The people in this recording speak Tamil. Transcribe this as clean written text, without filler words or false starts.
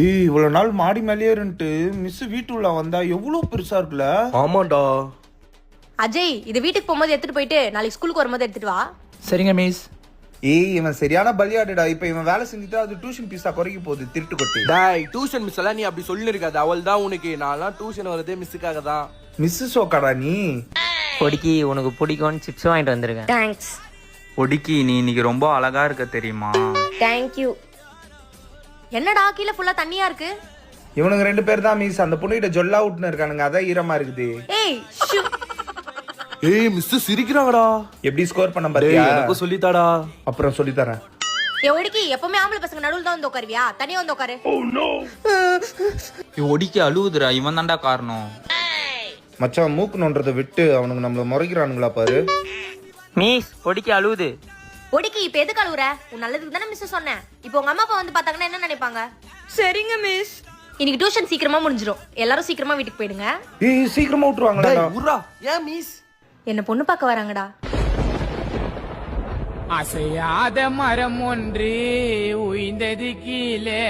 ஏய் இவ்வளவு நாள் மாடி மேலேயே இருந்துட்டு மிஸ் வீட்டுள்ள வந்தா எவ்வளவு பெருசா இருக்குல்ல. ஆமாண்டா. அஜய் இது வீட்டுக்கு போகும்போது எடுத்துட்டு போயிட்டு நாளைக்கு ஸ்கூலுக்கு வரும்போது எடுத்துட்டு வா. சரிங்க மிஸ். ஏய் இவன் சரியான பலியாடுடா. இப்ப இவன் வேலை செஞ்சுட்டு அது டியூஷன் பீஸா குறைக்க போகுது. திருட்டு கொட்டி. டேய் டியூஷன் மிஸ் எல்லாம் நீ அப்படி சொல்லிருக்காது. அவள் தான் உனக்கு. நான்லாம் டியூஷன் வரதே மிஸ்ஸுக்காக தான். மிஸ் சோக்காடா நீ. பொடிக்கி உனக்கு பிடிக்கும்னு சிப்ஸ் வாங்கிட்டு வந்திருக்கேன். தேங்க்ஸ். பொடிக்கி நீ இன்னைக்கு ரொம்ப அழகா இருக்க தெரியுமா? Thank you. என்னடா கீழே ஃபுல்லா தண்ணியா இருக்கு? இவனுங்க 2 பேர் தான் மிஸ். அந்த பொண்ணுகிட்ட ஜொல்லா விட்டுன்னு இருக்கானுங்க. அதான் ஈரமா இருக்குது. ஏய் ஷூ. ஏய் மிஸ் சிரிக்கிறாங்கடா. எப்படி ஸ்கோர் பண்ண டேய் பாத்தியா? எனக்கு சொல்லித்தாடா. அப்புறம் சொல்லி தரேன். ஏ ஒடிக்கி எப்பவுமே ஆம்பளை பசங்க நடுவுல தான் வந்து உட்காருவியா? தனியா வந்து உட்காரு. ஒடிக்கி அழுவுதுடா. இவன் தான்டா காரணம். மச்சான் மூக்கு நோன்றதை விட்டு அவனுங்க நம்மள முறைக்கிறானுங்களா பாரு. மிஸ் பொடிக்கி அழுவுது. ஒடிக்கி இப்ப எதுக்கு அழுவுற? உன் நல்லதுக்கு தானே மிஸ் சொன்னேன். இப்போ உங்க அம்மா அப்பா வந்து பார்த்தாங்கன்னா என்ன நினைப்பாங்க? சரிங்க மிஸ். இன்னைக்கு டியூஷன் சீக்கிரமா முடிஞ்சிடும். எல்லாரும் சீக்கிரமா வீட்டுக்கு போயிடுங்க. ஏய் சீக்கிரமா விட்டுருவாங்களா? டேய் உர்ரா. ஏன் மிஸ்? என்ன பொண்ணு பார்க்க வராங்கடா. அசையாத மரம் ஒன்று உய்ந்தது கீழே